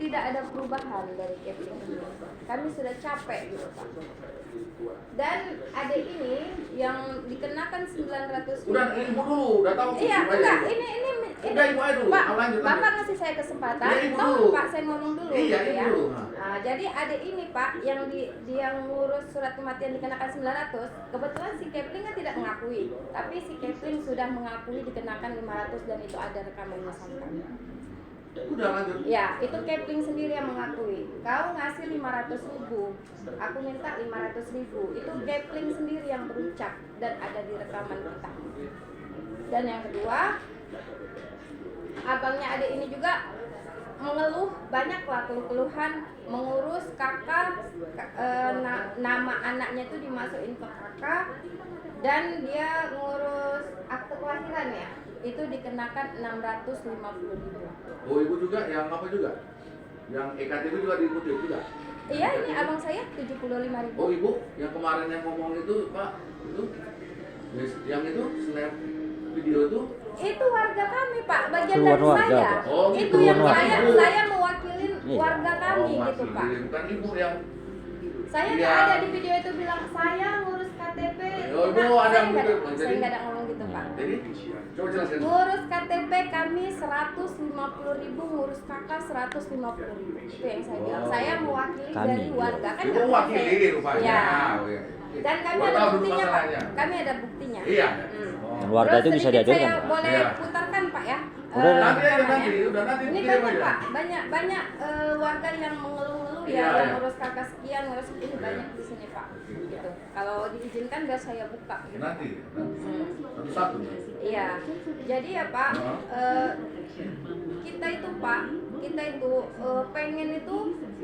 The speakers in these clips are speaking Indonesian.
tidak ada perubahan dari Kepling ini. Kami sudah capek gitu Pak. Dan adik ini yang dikenakan 900. Udah ibu dulu, udah tahu. Iya, enggak, ini udah ibu aja dulu. Pak, Lanjut, Bapak ngasih saya kesempatan. Ya, ibu Tahu dulu. Pak, saya ngomong dulu. Iya, gitu ibu ya. dulu. Nah, jadi adik ini Pak yang dia ngurus surat kematian dikenakan 900, kebetulan si Kepling kan tidak mengakui. Tapi si Kepling sudah mengakui dikenakan 500 dan itu ada rekamannya sama kami. Udah lanjut. Ya, itu Kepling sendiri yang mengakui. Kau ngasih 500.000, aku minta 500.000. Itu Kepling sendiri yang berucap dan ada di rekaman kita. Dan yang kedua, abangnya adik ini juga mengeluh, banyaklah keluhan mengurus kakak, nama anaknya itu dimasukin ke kakak, dan dia ngurus akte kelahiran ya, itu dikenakan 650.000. Oh ibu juga yang apa juga? Yang EKTP juga diikuti juga? Iya, ini abang saya 75.000. Oh ibu, yang kemarin yang ngomong itu Pak, itu yang itu snap video itu? Itu warga kami Pak, bagian Keluar dari warga, saya. Pak. Oh, itu gitu. yang Keluar saya, ibu. saya mewakilin Iya. warga kami gitu Pak. Bukan ibu yang Saya Iya. nggak ada di video itu bilang saya ngurus KTP. Oh, ibu Nah, ada saya nggak gitu. saya Jadi- nggak ada ngomong gitu Pak. jadi coba jelasin. Ngurus KTP kami 150.000, ngurus kakak 150.000. Itu yang saya bilang. Oh. Saya mewakili Kami. dari warga kan. Ibu nggak wakili bisa. rupanya. Ya. Oke. Dan kami Gua ada tahu dulu buktinya Pak. masalahnya. Kami ada buktinya. Iya. Hmm. Dan warga Terus itu bisa sedikit diajukan, saya Pak? boleh Iya. putarkan Pak ya. Udah, Nanti aja rekamannya. nanti, udah nanti Ini kirim banyak aja. Pak, banyak warga yang mengeluh-ngeluh Iya, ya, yang iya. ngurus kakak sekian, ngurus ini banyak di sini Pak. Gitu. Kalau diizinkan biar saya buka. Gitu. Nanti. Hmm. Satu-satu. Iya, jadi ya Pak, Heeh. kita itu Pak, pengen itu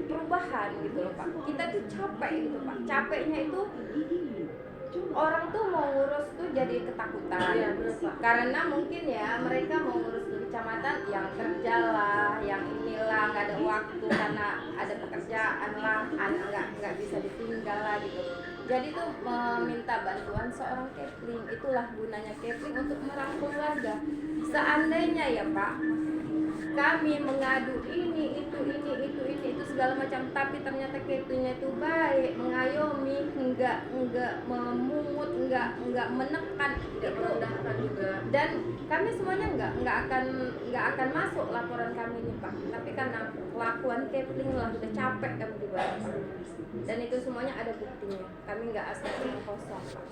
perubahan gitu loh Pak. Kita tuh capek gitu Pak. Capeknya itu orang tuh mau ngurus tuh jadi ketakutan. Iya, bener, Pak. Karena mungkin ya mereka mau ngurus di kecamatan yang kerja lah, yang inilah nggak ada waktu karena ada pekerjaan lah, anak nggak bisa ditinggal lah gitu. Jadi tuh meminta bantuan seorang Kepling. Itulah gunanya Kepling untuk merangkul warga. Seandainya ya Pak, kami mengadu ini itu segala macam, tapi ternyata Keplingnya itu baik, mengayomi, enggak memungut, enggak menekan, Tidak merendahkan juga. dan kami semuanya enggak akan masuk laporan kami ini Pak. Tapi karena kelakuan Kepling lah udah capek kami juga Pak. Dan itu semuanya ada buktinya. Kami enggak asal kosong Pak.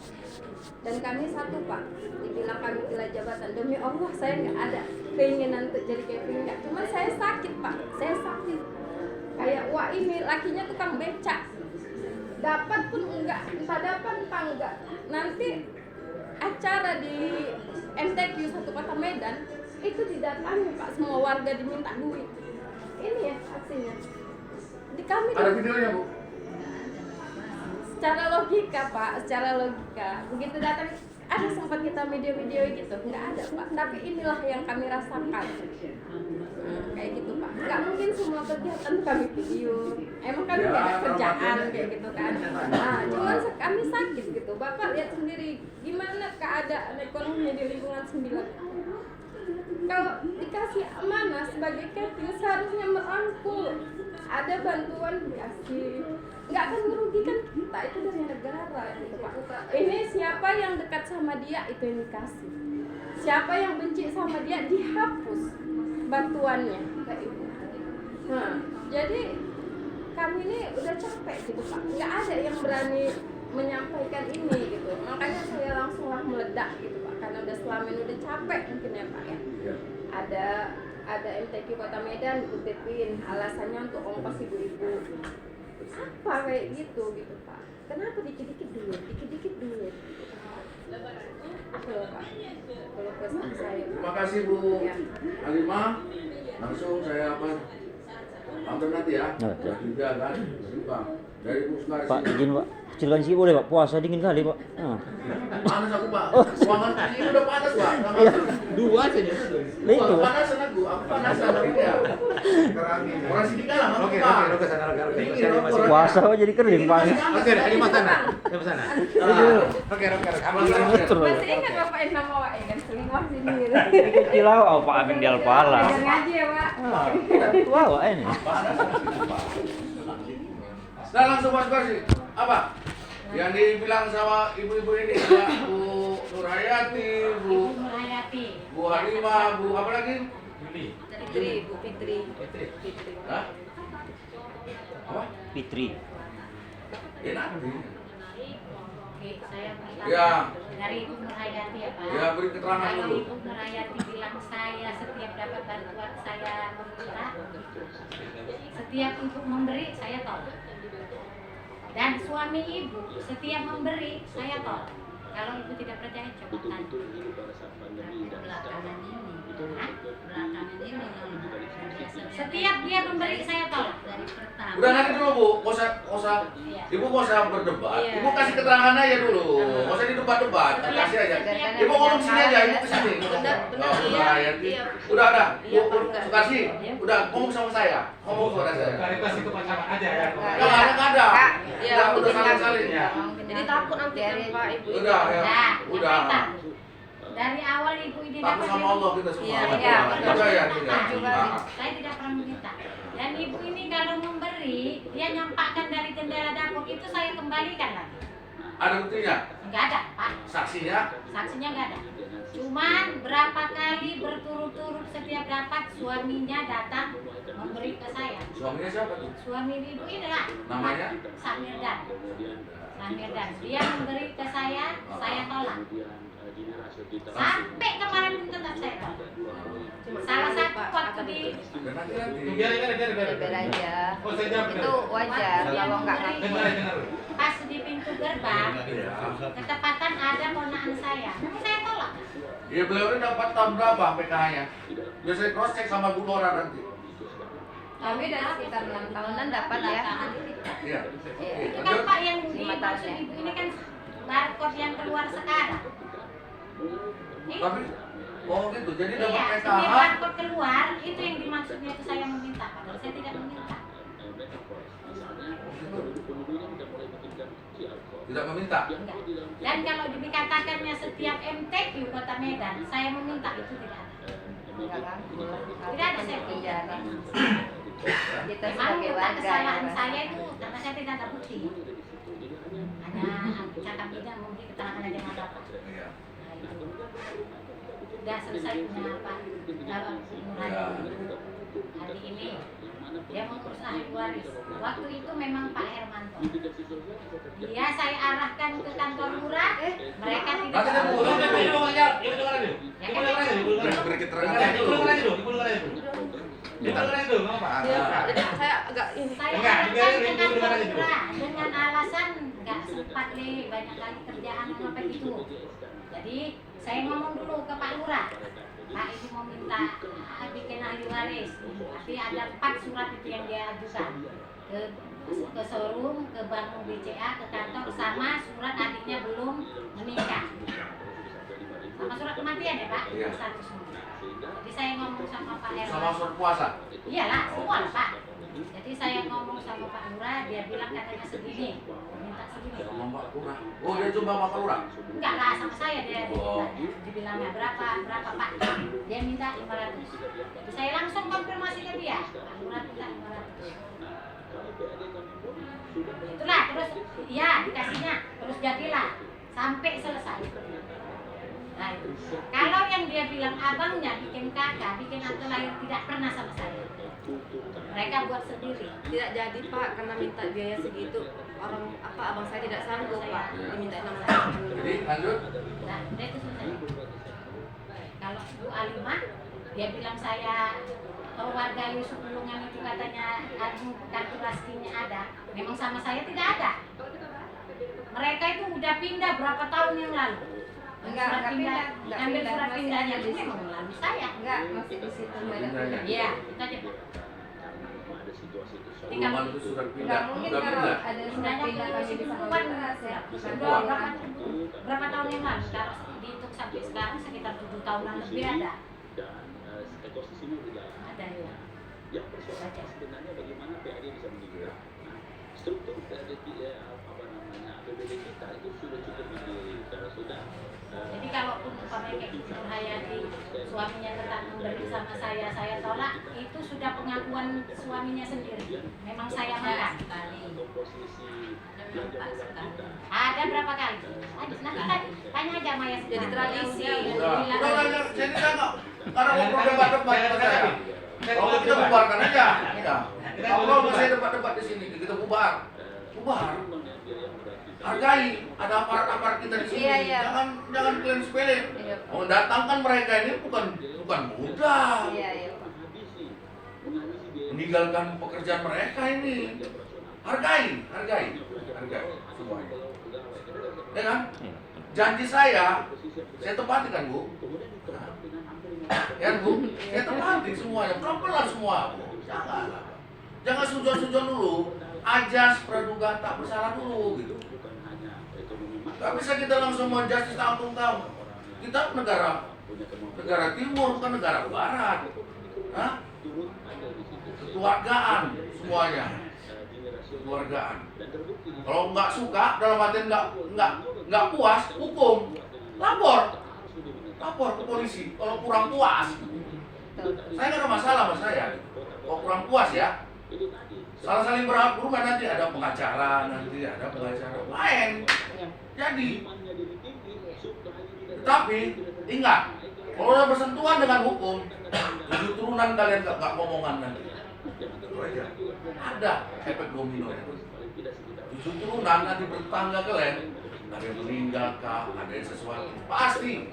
Dan kami satu Pak, dibilang kami gila jabatan, demi Allah saya enggak ada keinginan untuk jadi Kepling, enggak. Cuma saya sakit Pak, saya sakit. Kayak wah ini lakinya tukang becak, dapat pun enggak, entah dapat entah enggak. Nanti acara di MTQ satu kota Medan itu didatangi Pak, semua warga diminta duit. Ini ya aksinya. Di kami Ada videonya Bu? secara logika Pak, secara logika begitu datang ada sempat kita video-video gitu, nggak ada Pak. Tapi inilah yang kami rasakan. Kayak gitu Pak. Nggak mungkin semua kegiatan kami video. Emang kami Ya, nggak ada kerjaan makanya. kayak gitu kan. Nah, cuman kami sakit gitu. Bapak lihat sendiri gimana keadaan ekonomi di lingkungan 9. Kalau dikasih amanah sebagai Kepling seharusnya merangkul, ada bantuan dikasih, nggak akan merugikan kita, itu dari negara gitu Pak. Ini siapa yang dekat sama dia itu yang dikasih, siapa yang benci sama dia dihapus bantuannya ke ibu. Nah, jadi kami ini udah capek gitu Pak, nggak ada yang berani menyampaikan ini gitu, makanya saya langsung lah meledak gitu Pak, karena udah selama ini udah capek mungkin ya Pak ya. Iya. Ada MTQ Kota Medan dikutipin alasannya untuk ongkos ibu-ibu, apa kayak gitu Pak, kenapa dikit-dikit duit gitu loh Pak, kalau pesan saya Pak. Terima kasih Bu Ya. Halimah. Langsung saya apa? Ambil nanti ya. Oh, ya. Juga kan. Terima. Dari Bu Sukarsih. Pak izin Pak, kecilkan sih boleh Pak, puasa dingin kali Pak. Panas aku Pak. Ruangan ini udah panas Pak. Iya. Dua saja. Lah itu. Panasan aku panasan ya. Orang sini kalah sama Oke, Pak. oke, sana. Dingin, orang. Puasa kok jadi kering Pak. Oke, ini Mas sana. Saya sana. Oke. Masih ingat bapak yang nama Wak kan selingkuh sini gitu. Kecil lah, Pak Amin di Alpala. Jangan ngaji ya Pak. Wah, Wak ini. Nah langsung Mas Sukarsih. Apa? Yang dibilang sama ibu-ibu ini ya, Bu Nurhayati, Bu Halimah, Bu apa lagi? Fitri, Bu Fitri. Hah? Apa? Fitri. Enak. Oke, saya minta Ya. dari Ibu Nurhayati ya Pak. Ya, beri keterangan Kalau dulu. Ibu Nurhayati bilang saya setiap dapat bantuan saya meminta, setiap ibu memberi saya tolak. Dan suami ibu setiap memberi saya tolak. Kalau ibu tidak percaya coba tanya. Belakangan ini Setiap dia memberi saya tolak. dari pertama. Udah nanti dulu Bu, nggak usah. Iya. Ibu nggak usah berdebat. Iya. Ibu kasih keterangan aja dulu. Nggak usah didebat-debat. Kasih aja. Ibu ngomong sini aja. Ibu kesini. Benar, Bu iya, Nurhayati. iya. Udah. Iya, Bu enggak. Sukarsih. Udah ngomong sama saya. Ngomong kepada saya. Klarifikasi ke pasangan aja ya. Nggak ada. Iya, Udah mungkin saling-saling. Ya. Jadi takut nanti kan Pak Ibu. Udah ya. Nah, Udah. yang kata, dari awal ibu ini Takut sama Allah kita semua. Iya, iya, Percaya tidak? Saya tidak pernah meminta. Dan ibu ini kalau memberi, dia nyampakkan dari jendela dapur itu saya kembalikan lagi. Ada buktinya? Enggak ada, Pak. Saksinya? Saksinya enggak ada. Cuman berapa kali berturut-turut setiap dapat suaminya datang memberi ke saya. Suaminya siapa tuh? Suami ibu ini lah. Namanya? Samirdan. Samirdan. Dia memberi ke saya tolak. Sampai kemarin pun tetap saya tolak. Salah satu waktu di Dan nanti. Biar. Beber aja. Oh, saya jawab. Itu wajar Waktu kalau nggak memberi, Dengar. pas di pintu gerbang, Iya. ketepatan ada ponakan saya. Tapi saya tolak. Iya, beliau ini dapat tahun berapa PKH-nya? Biasanya cross check sama Bu Nora nanti. Kami udah sekitar 6 Tahunan dapat ya. Iya. Itu kan Pak yang 5 tahun dimaksud ya. ibu ini kan barcode yang keluar sekarang. Tapi oh gitu. Jadi Iya, dapat setiap PKH. barcode keluar itu yang dimaksudnya itu saya meminta, padahal saya tidak meminta. Tidak meminta. Enggak. Dan kalau dikatakannya setiap MTQ Kota Medan, saya meminta itu tidak ada. Enggak kan? Tidak ada saya penjara. Kita Memang sebagai letak warga kesalahan ya, saya itu karena saya tidak ada bukti. Hanya cakap tidak mungkin keterangan aja nggak dapat. Iya. Nah, itu. Udah selesai punya apa? Kalau Nurhayati hari ini dia mengurus ahli waris. Waktu itu memang Pak Hermanto. Dia saya arahkan ke kantor lurah, mereka tidak Nanti dia mau. Beri keterangan Jadi saya agak ini. Saya Enggak, arahkan ke dengar kantor aja dulu. lurah dengan alasan nggak sempat deh banyak kali kerjaan apa gitu. Jadi saya ngomong dulu ke Pak Lurah. Pak ini mau minta bikin ahli waris. Tapi ada 4 surat itu yang dia ajukan ke showroom, ke bank BCA, ke kantor sama surat adiknya belum menikah. Sama surat kematian ya Pak, Iya. satu semua. Jadi saya ngomong sama Pak sama Herman. surat puasa. Iyalah, semua lah, Pak. Jadi saya ngomong sama Pak Lurah, dia bilang katanya segini, minta segini. Sama Mbak Lurah. Oh, dia coba Mbak Lurah. Enggak lah, sama saya dia Oh. dibilangnya berapa Pak? Dia minta 500. Jadi saya langsung konfirmasi ke dia, Pak Lurah minta 500. Itulah, terus iya dikasihnya, terus jadilah sampai selesai. Nah, itu. Kalau yang dia bilang abangnya bikin kakak, bikin akte lahir tidak pernah sama saya. Mereka buat sendiri. Tidak jadi Pak karena minta biaya segitu. Orang apa abang saya tidak sanggup Pak. Diminta nama saya. Jadi lanjut. Nah, udah itu selesai. Kalau Bu Alimah, dia bilang saya warga Yusuf Bulungan itu katanya kartu reskinya ada. Memang sama saya tidak ada. Mereka itu udah pindah berapa tahun yang lalu. Enggak pindah, enggak Ambil pindah, surat masih pindahnya ada itu di memang situ. melalui saya. Enggak, masih di situ. Pindahnya. Iya, itu aja Pak. Rumah itu sudah Nggak pindah, mungkin sudah kalau pindah. ada sudah Sebenarnya pindah itu kami masih bisa duluan, membahas ya. Bukan Sudah doang. berapa tahun yang lalu, kalau dihitung sampai sekarang sekitar 7 tahunan lebih ada. Ada ya. Baca. sebenarnya bagaimana PAD bisa meningkat. Nah, struktur APBD kita itu sudah cukup mandiri. Kalau sudah Jadi kalaupun umpamanya kayak Ibu Nurhayati suaminya tetap memberi sama saya tolak, itu sudah pengakuan suaminya sendiri. Memang saya marah. posisi Ada berapa kali? Ada. Nanti tanya aja Maya. Jadi tradisi. Udah, jadi kita nggak ada ngobrol debat-debat saya. Kalau kita bubarkan aja. Ya. Kalau nggak saya debat-debat di sini, kita bubar. Hargai, ada aparat-aparat kita di sini. Iya, iya. Jangan kalian sepele. Iya. Mendatangkan mereka ini bukan mudah. Iya, iya. Meninggalkan pekerjaan mereka ini. Hargai semuanya. Ya kan? Janji saya tepati kan Bu? Ya Bu, saya tepati semuanya. Pelan-pelan semua Bu. Jangan sujon-sujon dulu. Ajas praduga tak bersalah dulu gitu. Gak bisa kita langsung menjustice tanggung kamu. Kita negara timur bukan negara barat. Hah? Kekeluargaan semuanya. Kekeluargaan. Kalau nggak suka dalam artian nggak puas, hukum, lapor ke polisi. Kalau kurang puas, saya nggak ada masalah sama saya. Kalau kurang puas ya, saling berhubungan nanti ada pengacara lain. Jadi, tetapi ingat, kalau udah bersentuhan dengan hukum, 7 turunan kalian nggak ngomongan nanti. Itu aja. Ada efek domino. 7 turunan nanti bertangga kalian, ada yang meninggal kah, ada yang sesuatu, pasti.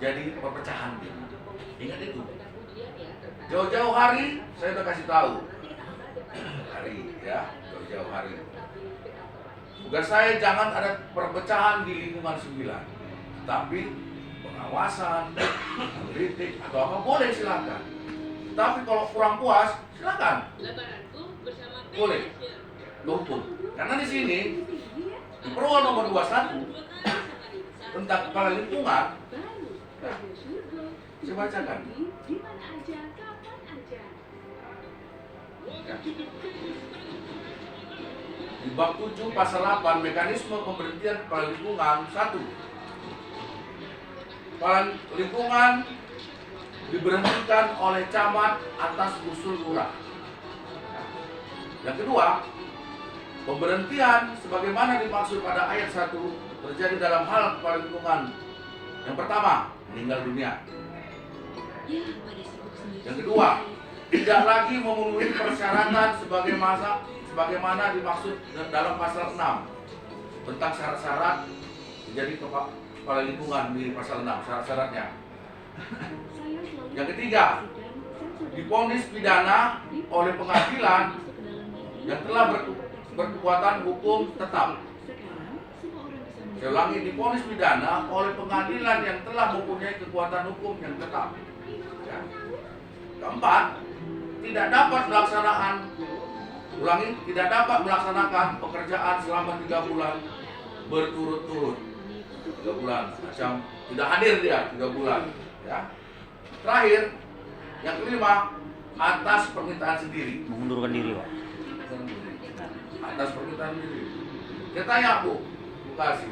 Jadi perpecahan gitu. Ingat itu. Jauh-jauh hari saya udah kasih tahu. Jauh-jauh hari. Tugas saya jangan ada perpecahan di lingkungan 9. Tapi pengawasan, kritik atau apa boleh silakan. Tapi kalau kurang puas, silakan. Boleh. Lumpur. Karena di sini di Perwal nomor 21 tentang kepala lingkungan. Nah, saya bacakan. Ya. Di bab 7 pasal 8 mekanisme pemberhentian kepala lingkungan 1. Kepala lingkungan diberhentikan oleh camat atas usul lurah. Yang kedua, pemberhentian sebagaimana dimaksud pada ayat 1 terjadi dalam hal kepala lingkungan. Yang pertama, meninggal dunia. Yang kedua, tidak lagi memenuhi persyaratan sebagaimana dimaksud dalam pasal 6 tentang syarat-syarat menjadi kepala lingkungan di pasal 6 syarat-syaratnya. Yang ketiga, divonis pidana oleh pengadilan yang telah berkekuatan hukum tetap. Saya ulangi, divonis pidana oleh pengadilan yang telah mempunyai kekuatan hukum yang tetap. Ya. Keempat, tidak dapat melaksanakan pekerjaan selama 3 bulan berturut-turut. 3 bulan, macam tidak hadir dia 3 bulan. Ya. Terakhir, yang kelima, atas permintaan sendiri. Mengundurkan diri, Pak. Atas permintaan sendiri. Saya tanya Bu kasih.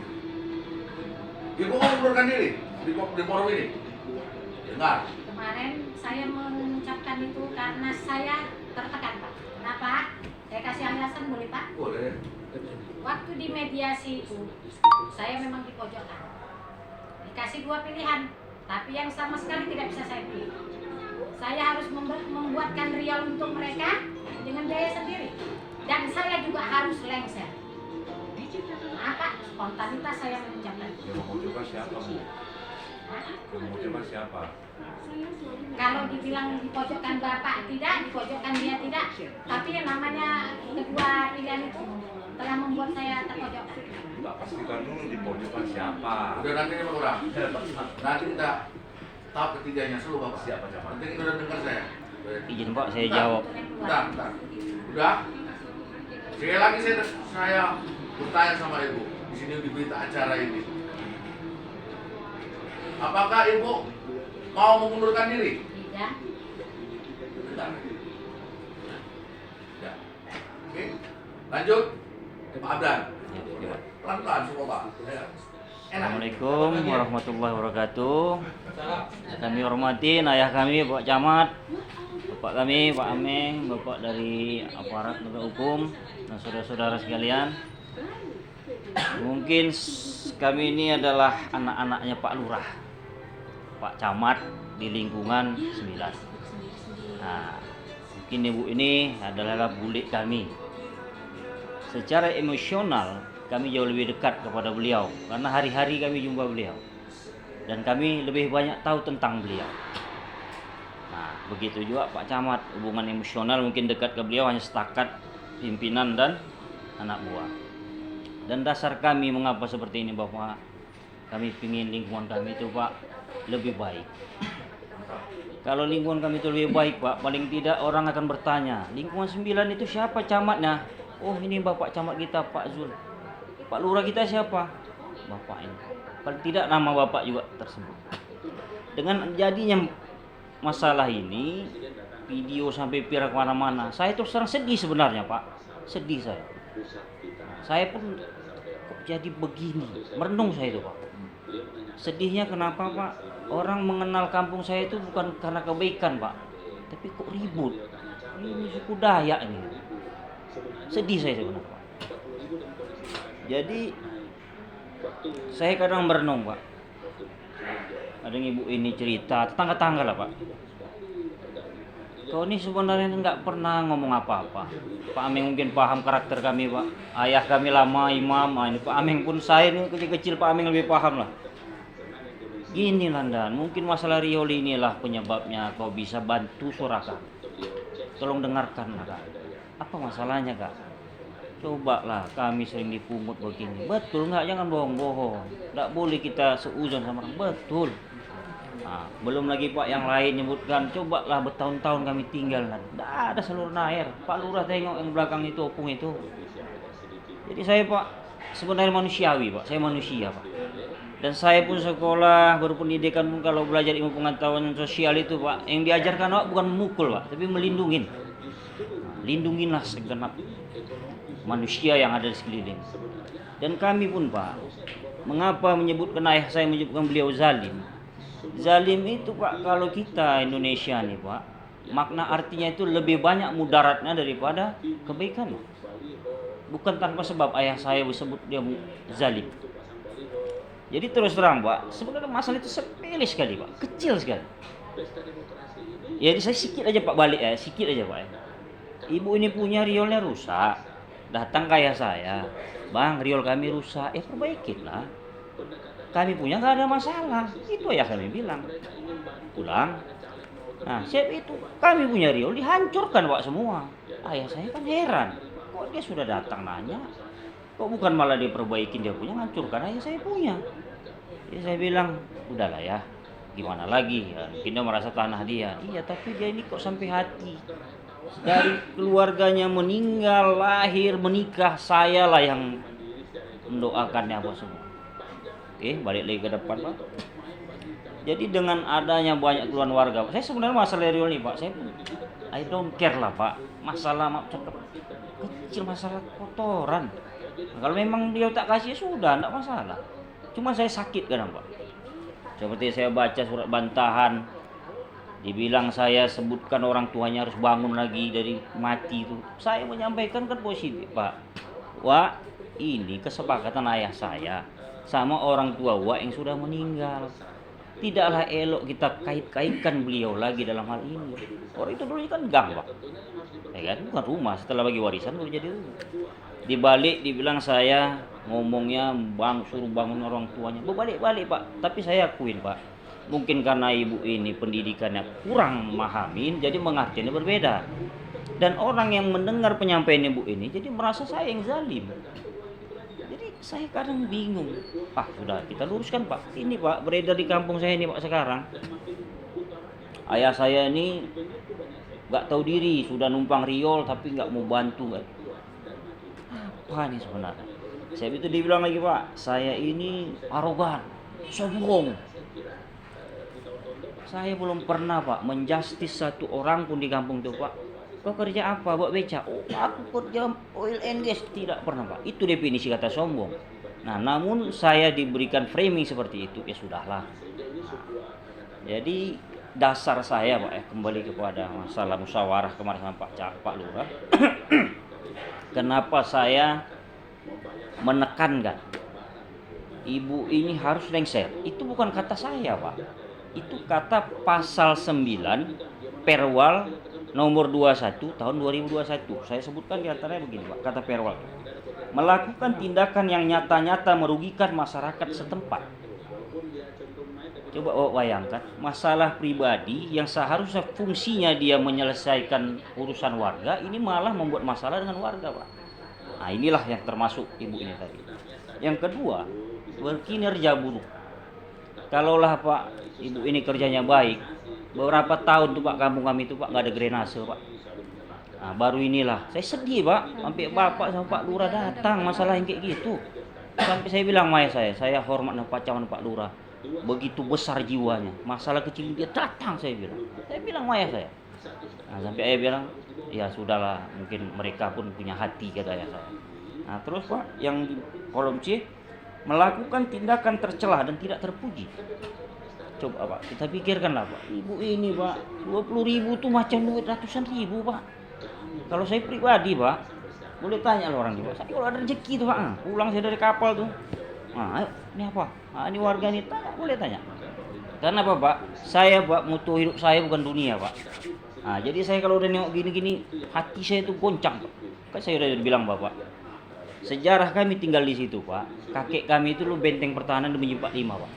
Ibu mau mengundurkan diri di forum ini? Dengar. Kemarin saya mengucapkan itu karena saya tertekan, Pak. Kenapa? Saya kasih alasan boleh, Pak? Boleh. Waktu di mediasi itu, saya memang dipojokkan. Dikasih 2 pilihan, tapi yang sama sekali tidak bisa saya pilih. Saya harus membuatkan rial untuk mereka dengan biaya sendiri. Dan saya juga harus lengser. Apa? Spontanitas saya mengucapkan. Yang mau coba siapa, Bu? Hah? Yang mau coba siapa? Kalau dibilang dipojokkan bapak tidak, dipojokkan dia tidak, tapi yang namanya kedua pilihan itu telah membuat saya terpojokkan. Mbak pastikan dulu di pojokan siapa. Udah nanti ini Pak. Nanti kita tahap ketiganya seluruh Bapak. Siapa? Nanti kita udah dengar saya. Izin Pak, saya jawab. Bentar. Udah? Sekali lagi saya bertanya sama Ibu di sini di berita acara ini. Apakah Ibu mau mengundurkan diri? Tidak. Bentar. Ya. Oke. Lanjut. Pak Abdan. Pelan-pelan semua Pak. Ya. Enak. Assalamualaikum warahmatullahi wabarakatuh. Kami hormatin ayah kami Pak Camat, bapak kami Pak Ameng, bapak dari aparat penegak hukum dan saudara-saudara sekalian. Mungkin kami ini adalah anak-anaknya Pak Lurah, Pak Camat di lingkungan 9. Nah, mungkin ibu ini adalah bulik kami. Secara emosional kami jauh lebih dekat kepada beliau karena hari-hari kami jumpa beliau dan kami lebih banyak tahu tentang beliau. Nah, begitu juga Pak Camat, hubungan emosional mungkin dekat ke beliau hanya setakat pimpinan dan anak buah. Dan dasar kami mengapa seperti ini Bapak, kami ingin lingkungan kami itu Pak lebih baik. Kalau lingkungan kami itu lebih baik Pak, paling tidak orang akan bertanya, lingkungan 9 itu siapa camatnya? Oh, ini Bapak Camat kita Pak Zul. Pak Lurah kita siapa? Bapak ini. Paling tidak nama Bapak juga tersebut. Dengan jadinya masalah ini, video sampai viral kemana-mana, saya terus terang sedih sebenarnya Pak. Sedih saya. Saya pun kok jadi begini, merenung saya itu Pak. Sedihnya kenapa Pak? Orang mengenal kampung saya itu bukan karena kebaikan Pak, tapi kok ribut. Ini suku Dayak ini. Sedih saya sebenarnya Pak. Jadi saya kadang merenung Pak. Kadang ibu ini cerita, tetangga-tetangga lah Pak. Kau ini sebenarnya nggak pernah ngomong apa-apa. Pak Ameng mungkin paham karakter kami Pak. Ayah kami lama imam, ini Pak Ameng pun saya ini kecil-kecil Pak Ameng lebih paham lah. Gini Landan, mungkin masalah Rioli inilah penyebabnya kau bisa bantu Soraka. Tolong dengarkan Kak. Apa masalahnya Kak? Cobalah, kami sering dipungut begini. Betul nggak? Jangan bohong-bohong. Nggak boleh kita seuzon sama orang. Betul. Nah, belum lagi Pak yang lain nyebutkan, cobalah bertahun-tahun kami tinggal. Nggak ada saluran air. Pak Lurah tengok yang belakang itu opung itu. Jadi saya Pak sebenarnya manusiawi Pak. Saya manusia Pak. Dan saya pun sekolah berpendidikan pun kalau belajar ilmu pengetahuan sosial itu Pak, yang diajarkan Pak bukan memukul Pak, tapi melindungi. Nah, lindungilah segenap manusia yang ada di sekeliling. Dan kami pun Pak, mengapa menyebutkan ayah saya menyebutkan beliau zalim? Zalim itu Pak, kalau kita Indonesia nih Pak, makna artinya itu lebih banyak mudaratnya daripada kebaikan. Bukan tanpa sebab ayah saya disebut dia zalim. Jadi terus terang Pak, sebenarnya masalah itu sepele sekali Pak, kecil sekali. Jadi saya sikit aja Pak balik ya, sikit aja Pak. Ibu ini punya riolnya rusak. Datang ke ayah saya, Bang, riol kami rusak, perbaikin lah. Kami punya nggak ada masalah, itu ayah kami bilang. Pulang. Nah, siap itu, kami punya riol dihancurkan Pak semua. Ayah saya kan heran, kok dia sudah datang nanya, kok bukan malah diperbaikin dia punya, hancurkan ayah saya punya. Jadi saya bilang, udahlah ya, gimana lagi, ya, mungkin dia merasa tanah dia. Iya, tapi dia ini kok sampai hati. Dari keluarganya meninggal, lahir, menikah, saya lah yang mendoakannya apa semua. Oke, balik lagi ke depan Pak. Jadi dengan adanya banyak keluhan warga, saya sebenarnya masalah riol nih Pak, saya I don't care lah Pak. Masalah kecil, masalah kotoran. Nah, kalau memang dia tak kasih sudah, enggak masalah. Cuma saya sakit kadang Pak. Seperti saya baca surat bantahan, dibilang saya sebutkan orang tuanya harus bangun lagi dari mati itu. Saya menyampaikan kan positif Pak. Wah, ini kesepakatan ayah saya sama orang tua Wak yang sudah meninggal. Tidaklah elok kita kait-kaitkan beliau lagi dalam hal ini. Orang itu dulu kan gang Pak, ya kan, bukan rumah. Setelah bagi warisan baru jadi rumah. Dibalik dibilang saya ngomongnya suruh bangun orang tuanya. Berbalik-balik Pak. Tapi saya akuin Pak, mungkin karena ibu ini pendidikannya kurang memahamin, jadi mengartinya berbeda. Dan orang yang mendengar penyampaian ibu ini jadi merasa saya yang zalim. Jadi saya kadang bingung. Sudah kita luruskan Pak. Ini Pak beredar di kampung saya ini Pak sekarang. Ayah saya ini nggak tahu diri, sudah numpang riol tapi nggak mau bantu kan. Apa nih sebenarnya? Saya itu dibilang lagi, Pak, saya ini arogan, sombong. Saya belum pernah, Pak, menjustis satu orang pun di kampung itu, Pak. Kau kerja apa? Buat beca? Oh, aku kerja oil and gas. Tidak pernah, Pak. Itu definisi kata sombong. Nah, namun saya diberikan framing seperti itu, ya sudahlah. Jadi dasar saya, Pak, kembali kepada masalah musyawarah kemarin sama Pak Lurah. Kenapa saya menekankan ibu ini harus lengser? Itu bukan kata saya, Pak. Itu kata pasal 9 Perwal nomor 21 tahun 2021. Saya sebutkan di antaranya begini, Pak, kata Perwal. Melakukan tindakan yang nyata-nyata merugikan masyarakat setempat. Coba bayangkan, masalah pribadi yang seharusnya fungsinya dia menyelesaikan urusan warga, ini malah membuat masalah dengan warga, Pak. Nah, inilah yang termasuk ibu ini tadi. Yang kedua, berkinerja buruk. Kalaulah, Pak, ibu ini kerjanya baik, beberapa tahun tuh, Pak, kampung kami itu, Pak, nggak ada drainase, Pak. Nah, baru inilah saya sedih, Pak, sampai Bapak sama Pak Lurah datang masalah yang kayak gitu. Sampai saya bilang sama saya hormat sama Pak Camat, Pak Lurah, begitu besar jiwanya, masalah kecil dia datang, saya bilang sama saya. Nah, sampai ayah bilang, ya sudahlah, mungkin mereka pun punya hati, kata ayah saya. Nah, terus, Pak, yang di kolom C, melakukan tindakan tercela dan tidak terpuji. Coba, Pak, kita pikirkanlah, Pak, ibu ini, Pak, 20.000 tuh macam duit ratusan ribu, Pak. Kalau saya pribadi, Pak, boleh tanya loh orang juga. Saya kalau ada rezeki tuh, Pak, pulang saya dari kapal tuh. Nah, ayo, ini apa? Nah, ini warga ini, boleh tanya. Karena apa, Pak? Saya, Pak, mutu hidup saya bukan dunia, Pak. Nah, jadi saya kalau udah nengok gini-gini, hati saya tuh goncang, Pak. Kan saya udah bilang, Bapak, sejarah kami tinggal di situ, Pak. Kakek kami itu lu benteng pertahanan di Menji 45, Pak.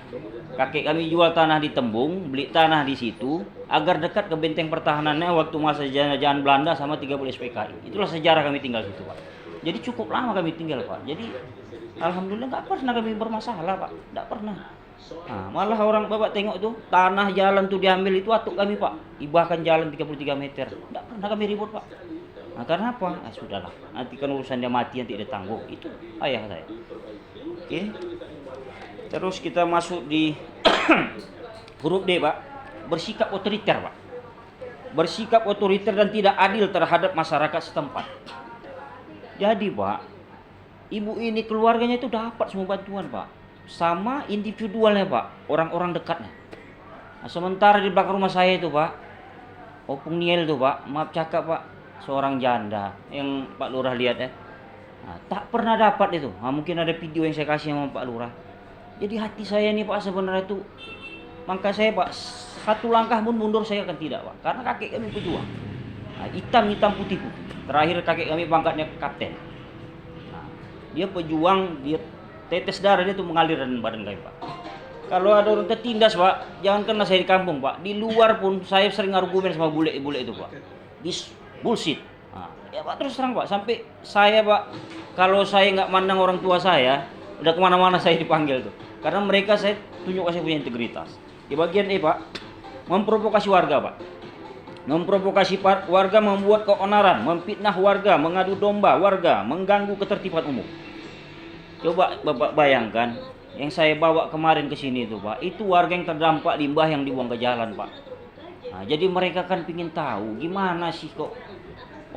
Kakek kami jual tanah di Tembung, beli tanah di situ agar dekat ke benteng pertahanannya waktu masa jajahan Belanda sama 30 SPKI. Itulah sejarah kami tinggal di situ, Pak. Jadi cukup lama kami tinggal, Pak. Jadi alhamdulillah nggak pernah kami bermasalah, Pak. Nggak pernah. Nah, malah orang Bapak tengok tuh tanah jalan tuh diambil itu atuk kami, Pak. Ibahkan jalan 33 meter. Nggak pernah kami ribut, Pak. Nah, karena apa? Sudahlah. Nanti kan urusan dia mati nanti dia tanggung. Itu ayah saya. Oke. Terus kita masuk di huruf D, Pak. Bersikap otoriter, Pak. Bersikap otoriter dan tidak adil terhadap masyarakat setempat. Jadi, Pak, ibu ini keluarganya itu dapat semua bantuan, Pak. Sama individualnya, Pak, orang-orang dekatnya. Nah, sementara di belakang rumah saya itu, Pak, Opung Niel itu, Pak, maaf cakap, Pak, seorang janda yang Pak Lurah lihat ya. Nah, tak pernah dapat itu. Nah, mungkin ada video yang saya kasih sama Pak Lurah. Jadi hati saya nih, Pak, sebenarnya itu, maka saya, Pak, satu langkah pun mundur saya akan tidak, Pak, karena kakek kami pejuang. Nah, hitam putih. Terakhir kakek kami pangkatnya kapten. Nah, dia pejuang, dia tetes darah dia tuh mengalir dan badan kami, Pak. Kalau ada orang tertindas, Pak, jangan kena saya di kampung, Pak. Di luar pun saya sering argumen sama bule-bule itu, Pak. This bullshit. Nah, ya, Pak, terus terang, Pak, sampai saya, Pak, kalau saya nggak mandang orang tua saya, udah kemana-mana saya dipanggil tuh. Karena mereka saya tunjukkan saya punya integritas. Di bagian E, Pak, memprovokasi warga, Pak. Memprovokasi warga, membuat keonaran, memfitnah warga, mengadu domba warga, mengganggu ketertiban umum. Coba Bapak bayangkan, yang saya bawa kemarin ke sini itu, Pak, itu warga yang terdampak limbah yang dibuang ke jalan, Pak. Nah, jadi mereka kan pingin tahu gimana sih kok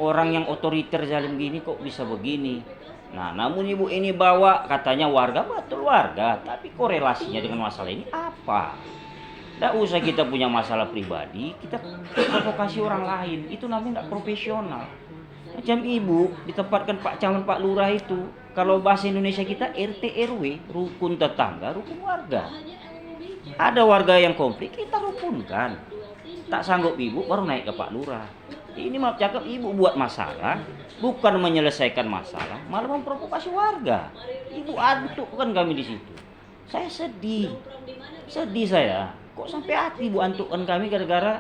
orang yang otoriter zalim gini kok bisa begini. Nah, namun ibu ini bawa katanya warga, betul warga, tapi korelasinya dengan masalah ini apa? Tidak usah kita punya masalah pribadi, kita provokasi orang lain, itu namanya tidak profesional. Macam ibu ditempatkan Pak Camat, Pak Lurah itu, kalau bahasa Indonesia kita RT RW, rukun tetangga, rukun warga. Ada warga yang konflik, kita rukunkan. Tak sanggup ibu baru naik ke Pak Lurah. Ini maaf cakap, ibu buat masalah, bukan menyelesaikan masalah, malah memprovokasi warga. Ibu aduk kan kami di situ. Saya sedih saya. Kok sampai hati ibu antukkan kami gara-gara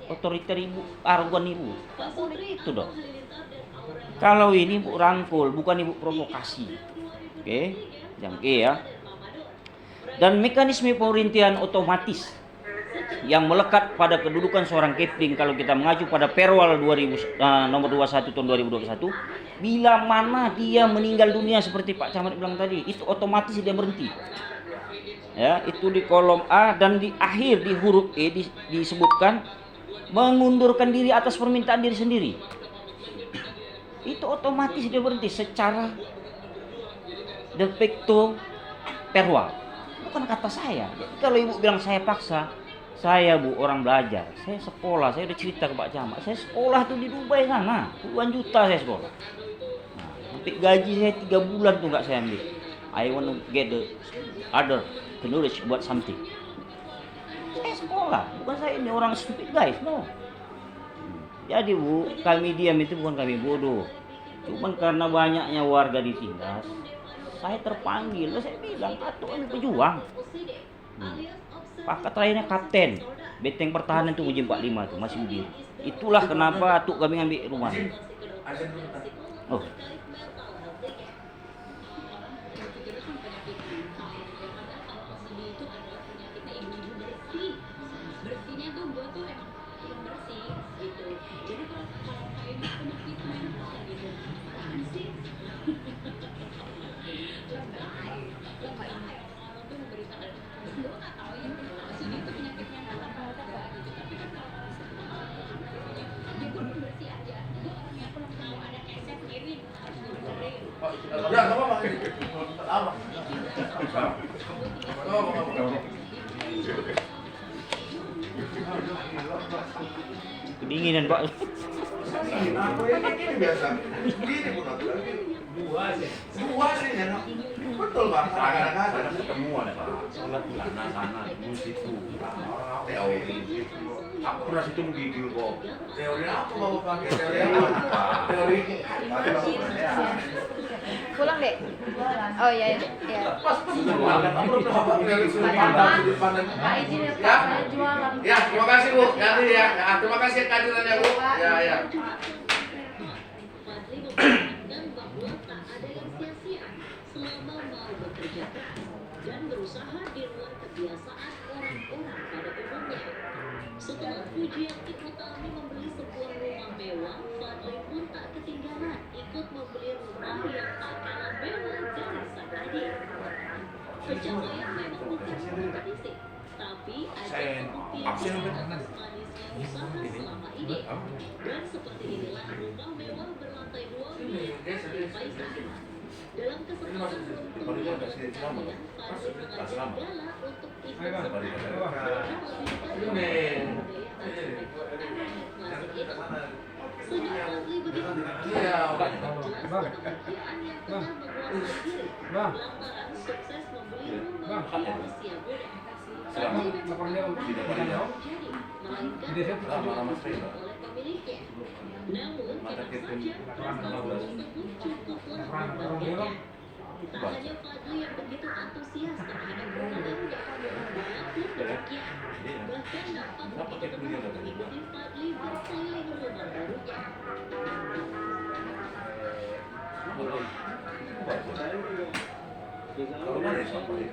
otoriter ibu, arogan ibu. Tak boleh gitu dong. Kalau ini ibu rangkul, bukan ibu provokasi. Oke, yang E ya. Dan mekanisme pemerintahan otomatis. yang melekat pada kedudukan seorang Kepling kalau kita mengacu pada Perwal nomor 21 tahun 2021, bila mana dia meninggal dunia seperti Pak Camat bilang tadi, itu otomatis dia berhenti. Ya, itu di kolom A dan di akhir di huruf E disebutkan mengundurkan diri atas permintaan diri sendiri. Itu otomatis dia berhenti secara de facto Perwal. Bukan kata saya. Jadi kalau ibu bilang saya paksa, saya bu orang belajar, saya sekolah, saya udah cerita ke Pak Camat, saya sekolah tuh di Dubai sana, puluhan juta saya sekolah. Nah, sampai gaji saya 3 bulan tuh nggak saya ambil. I want to get the other knowledge buat something. Saya sekolah, bukan saya ini orang stupid guys, no. Jadi bu, kami diam itu bukan kami bodoh, cuman karena banyaknya warga ditindas, saya terpanggil, saya bilang, atuh kami pejuang. Pangkat terakhirnya kapten, benteng pertahanan itu uji 45 tuh masih berdiri. Itulah kenapa atuk kami ngambil rumah. Oh. Ya, nggak apa-apa. Apa? Kedinginan Pak. Ini biasa. Ini pun ada lagi. Dua sih ya. Betul Pak. Kadang-kadang Ketemu ada Pak. Sholat ulana sana, di situ. teori. Aku pernah situ menggigil kok. Teori apa mau pakai? Teori apa? Teori Pulang deh. Oh iya ya. Ya. pas teori sudut pandang. Pak izin ya Ya. Pak, saya jualan. Ya, terima kasih Bu. Nanti ya. Nah, terima kasih kehadirannya Bu. Ya, ya. Bahwa tak ada yang sia-sia selama mau bekerja keras dan berusaha di luar kebiasaan orang-orang pada umumnya. Setelah pujian Utami membeli sebuah rumah mewah, Fadli pun tak ketinggalan ikut membeli rumah yang tak kalah mewah dari sang adik. Pencapaian memang bukan kompetisi, tapi ada absen manis usaha selama ini. Dan seperti inilah rumah mewah berlantai 2 milik Fadli Faisal. Dalam kesempatan beruntung Fadli mengajak Gala untuk ikut Sejak Fadli begitu jelas kebahagiaan yang tengah menguasai diri lantaran sukses membeli rumah di usia muda. Fadli memang menjadi melainkan oleh pemiliknya. Namun tidak saja prestasi tersebut cukuplah membahagiakan. Tak hanya Fadli yang begitu antusias terhadap rumahnya, Gala pun demikian. Bahkan nampak begitu tenang mengikuti Fadli berkeliling rumah barunya. Kalau mana ya sampai?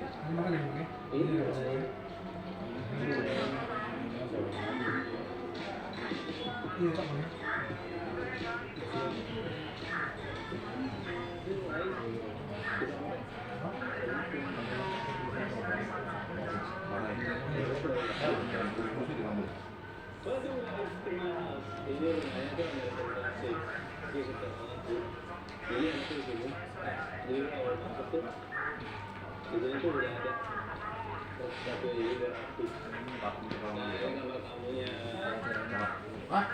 Hah?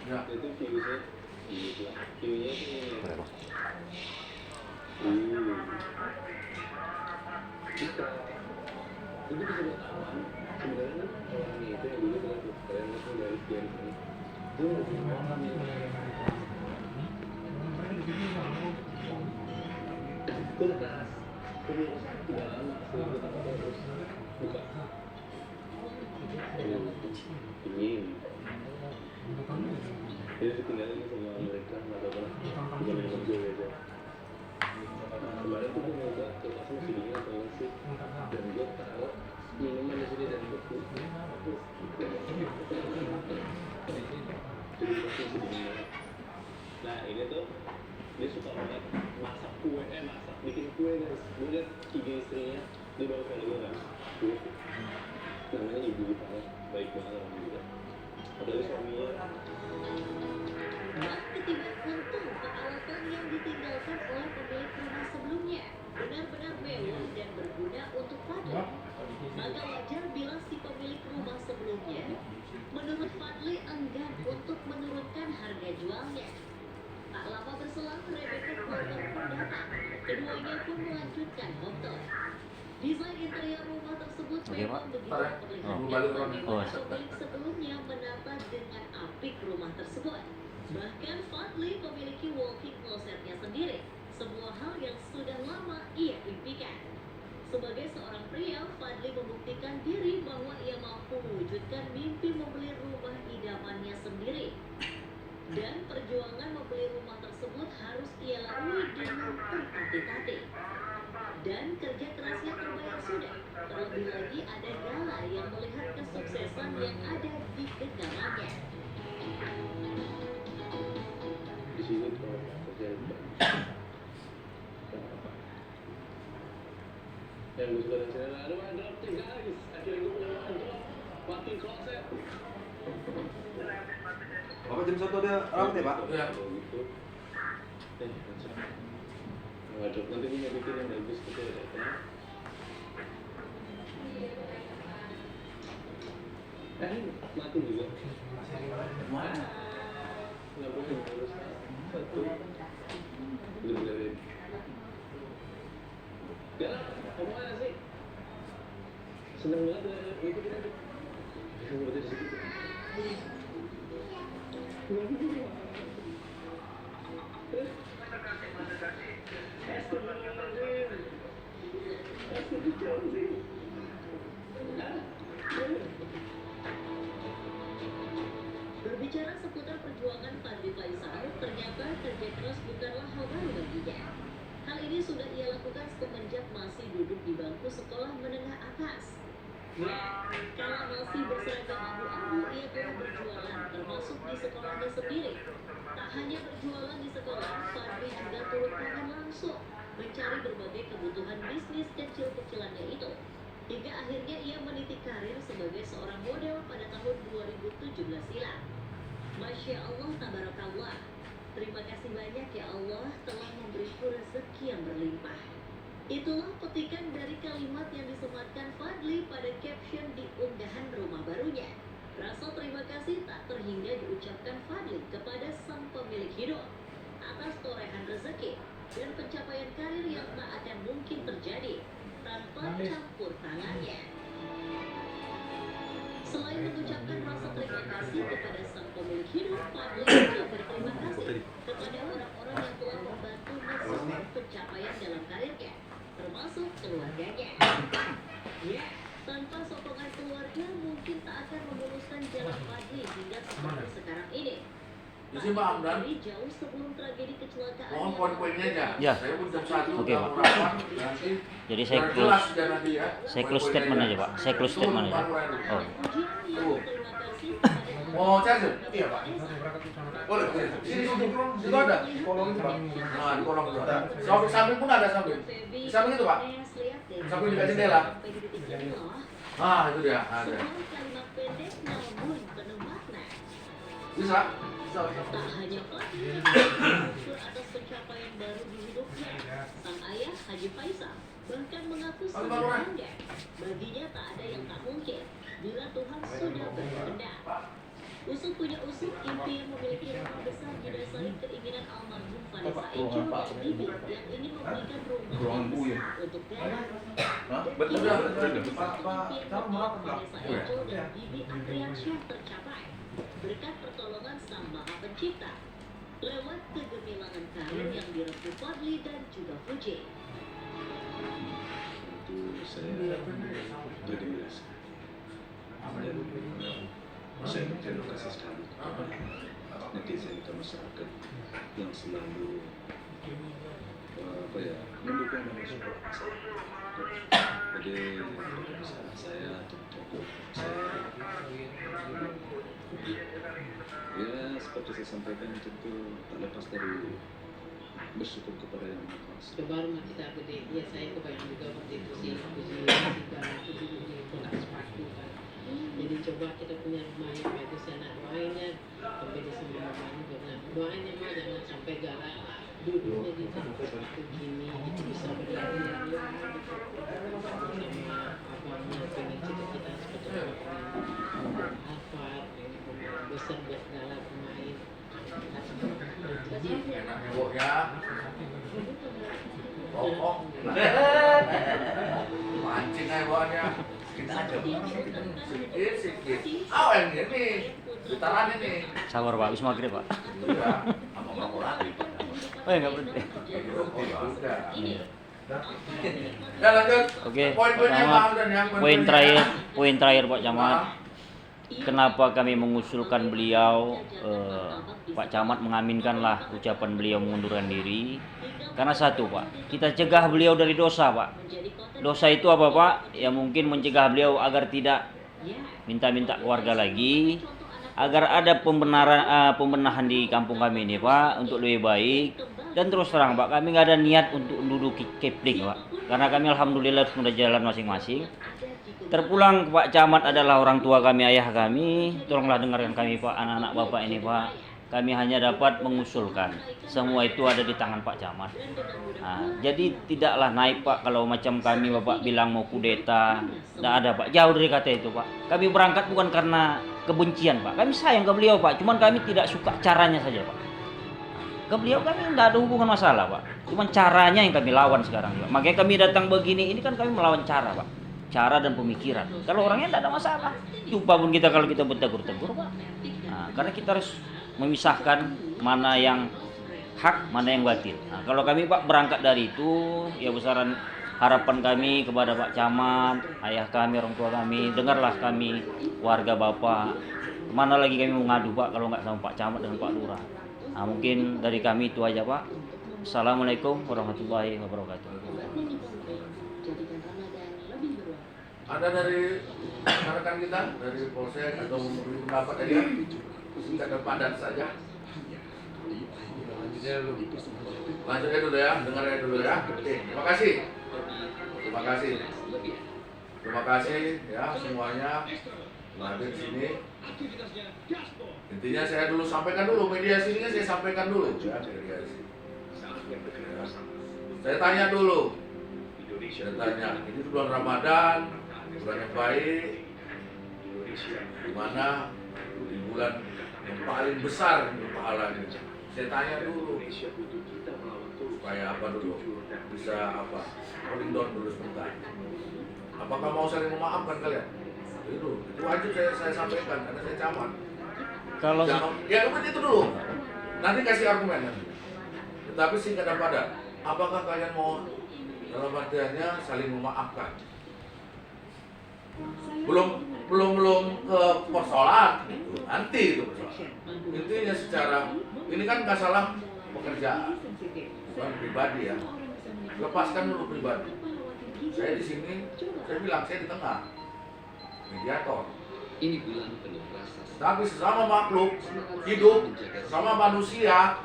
Ya. minuman di sini dan buku. Nah ini tuh dia suka banget masak kue, masak bikin kue guys. Gue liat IG istrinya di bawah Telegram kue. Namanya Ibu Gita, baik banget orang juga. Apalagi suaminya. Bak ketidakberuntung peralatan yang ditinggalkan oleh pemilik rumah sebelumnya benar-benar mewah dan berguna untuk Fadli. Maka wajar bila si pemilik rumah sebelumnya, menurut Fadli, enggan untuk menurunkan harga jualnya. Tak lama berselang, Rebecca Walker pun datang. Keduanya pun melanjutkan foto. Desain interior rumah tersebut memang begitu memperlihatkan bagaimana pemilik sebelumnya menata dengan apik rumah tersebut. Bahkan Fadli memiliki walk-in closetnya sendiri, sebuah hal yang sudah lama ia impikan. Sebagai seorang pria, Fadli membuktikan diri bahwa ia mampu mewujudkan mimpi membeli rumah idamannya sendiri. Dan perjuangan membeli rumah tersebut harus ia lalui dengan tertatih-tatih. Dan kerja kerasnya terbayar sudah. Terlebih lagi ada Gala yang melihat kesuksesan yang ada di genggamannya. Di sini kalau kerja yang gue suka dari sini, aduh drop nih guys, akhirnya gue punya drop walk-in closet. Bapak jam 1 ada rapat ya Pak? Iya. Kalau gitu, wardrobe nanti gue mau bikin yang bagus gitu ya, kenapa? Mati juga. Mana? Nggak boleh harus satu. Bener-bener. Gak, kamu mana sih? Seneng banget ya, ikutin aja. Kamu berarti di situ. Berbicara seputar perjuangan Fadli Faisal, ternyata kerja keras bukanlah hal baru baginya. Hal ini sudah ia lakukan semenjak masih duduk di bangku sekolah menengah atas. Ya, kala masih berseragam abu-abu, ia turut berjualan, termasuk di sekolahnya sendiri. Tak hanya berjualan di sekolah, Fadli juga turut tangan langsung mencari berbagai kebutuhan bisnis kecil-kecilannya itu. Hingga akhirnya ia meniti karir sebagai seorang model pada tahun 2017 silam. Masya Allah, tabarakallah. Terima kasih banyak ya Allah telah memberiku rezeki yang berlimpah. Itulah petikan dari kalimat yang disematkan Fadli pada caption di unggahan rumah barunya. Rasa terima kasih tak terhingga diucapkan Fadli kepada sang pemilik hidup atas torehan rezeki dan pencapaian karir yang tak akan mungkin terjadi tanpa campur tangannya. Selain mengucapkan rasa terima kasih kepada sang pemilik hidup, Fadli juga berterima kasih kepada orang-orang yang telah membantu mensupport pencapaian dalam karirnya, termasuk keluarganya. Ya, tanpa sokongan keluarga mungkin tak akan memuluskan jalan Fadli hingga seperti sekarang ini. Isi Pak Hamdan. Fadli jauh sebelum tragedi kecelakaan Mohon yang poin-poinnya aja. Ya. Saya pun jam 1 Oke, Pak. nanti. Jadi saya Biar close, jelas sudah nanti ya. saya close statement aja Pak. Saya close statement aja. Oh, Mau charger? Iya Pak. Nanti berangkat ke sana. Boleh. Sini situ ada. Kolong itu Pak. Nah, di kolong itu ada. Samping pun ada samping. Di samping itu Pak. Samping dekat jendela. Ah, itu dia. Ada. Sebuah kalimat pendek namun penuh makna. Bisa? Bisa. Tak hanya Fadli yang bersyukur atas pencapaian baru di hidupnya, sang ayah Haji Faisal bahkan mengaku sangat bangga. Baginya tak ada yang tak mungkin bila Tuhan sudah berkehendak. Usuk punya usuk, impian memiliki rumah besar didasari keinginan almarhum Vanessa Angel dan Bibi yang ingin memberikan rumah besar untuk Dara. Betul dah. Impian Vanessa Angel dan Bibi Andriansyah tercapai berkat pertolongan Sang Maha Pencipta lewat kegemilangan karir yang direpu Fadli dan juga Fuji. Itu saya bergembira. Saya berterima kasih sekali netizen atau masyarakat yang selalu apa ya, mendukung dan support saya. Jadi misalnya saya untuk saya ya seperti saya sampaikan tentu terlepas dari bersyukur kepada Yang Maha Kuasa. Baru kita gede, ya saya kebayang juga waktu itu sih punya sepatu kan. Jadi coba kita punya rumah yang bagus, anak doainnya berbeda sama bapaknya karena doainnya mah jangan sampai galak duduknya di tempat begini itu bisa berlari sama abangnya pengen cita-cita seperti apa Harvard pengen besar buat galak pemain. Enak ngeboknya. Oh. Mancing aja bawaannya. Kita aja. Sikit. Yang ini. Gitaran ini. Sabar Pak, habis maghrib Pak. Iya. Sama rokok lagi. Oh ya nggak berhenti. Ya lanjut. Oke, Poin-poinnya pertama, Bang dan yang poin terakhir Pak Camat. Kenapa kami mengusulkan beliau, Pak Camat mengaminkanlah ucapan beliau mengundurkan diri. Karena satu Pak, kita cegah beliau dari dosa Pak. Dosa itu apa Pak? Ya mungkin mencegah beliau agar tidak minta-minta keluarga lagi, agar ada pembenahan di kampung kami ini Pak, untuk lebih baik. Dan terus terang Pak, kami nggak ada niat untuk menduduki kepling Pak, karena kami alhamdulillah sudah jalan masing-masing. Terpulang Pak Camat adalah orang tua kami, ayah kami. Tolonglah dengarkan kami Pak, anak-anak Bapak ini Pak. Kami hanya dapat mengusulkan. Semua itu ada di tangan Pak Camat. Nah, jadi tidaklah naik Pak kalau macam kami Bapak bilang mau kudeta. Tidak ada Pak, jauh dari kata itu Pak. Kami berangkat bukan karena kebencian Pak. Kami sayang ke beliau Pak, cuman kami tidak suka caranya saja Pak. Ke beliau kami tidak ada hubungan masalah Pak. Cuman caranya yang kami lawan sekarang Pak. Makanya kami datang begini, ini kan kami melawan cara Pak. Cara dan pemikiran. Kalau orangnya tidak ada masalah. Jumpa pun kita kalau kita bertegur-tegur Pak. Nah, karena kita harus memisahkan mana yang hak, mana yang batil. Nah, kalau kami Pak berangkat dari itu, ya besaran harapan kami kepada Pak Camat, ayah kami, orang tua kami, dengarlah kami, warga Bapak. Kemana lagi kami mau ngadu Pak kalau nggak sama Pak Camat dan Pak Lurah. Nah, mungkin dari kami itu aja Pak. Assalamualaikum warahmatullahi wabarakatuh. Ada dari rekan kita dari Polsek atau memberi pendapat tadi ya? Singkat dan padat saja. Lanjutnya dulu ya, dengarnya dulu ya. Oke, terima kasih. Terima kasih ya semuanya hadir di sini. Intinya saya dulu sampaikan dulu, mediasi ini saya sampaikan dulu ya, mediasi. Saya tanya dulu. Ini bulan Ramadan, bulan yang baik, di mana di bulan yang paling besar pahalanya. Saya tanya dulu supaya apa dulu bisa apa rolling down dulu sebentar. Apakah mau saling memaafkan kalian? Itu wajib saya sampaikan karena saya camat. Kalau Ya itu dulu. Nanti kasih argumen nanti. Tetapi singkat dan padat. Apakah kalian mau dalam artiannya saling memaafkan? Belum ke persoalan itu. Nanti itu persoalan. Intinya secara ini kan nggak salah pekerjaan, bukan pribadi ya. Lepaskan dulu pribadi. Saya di sini, saya bilang saya di tengah, mediator. Ini bulan penuh rasa. Tapi sesama makhluk hidup, sesama manusia,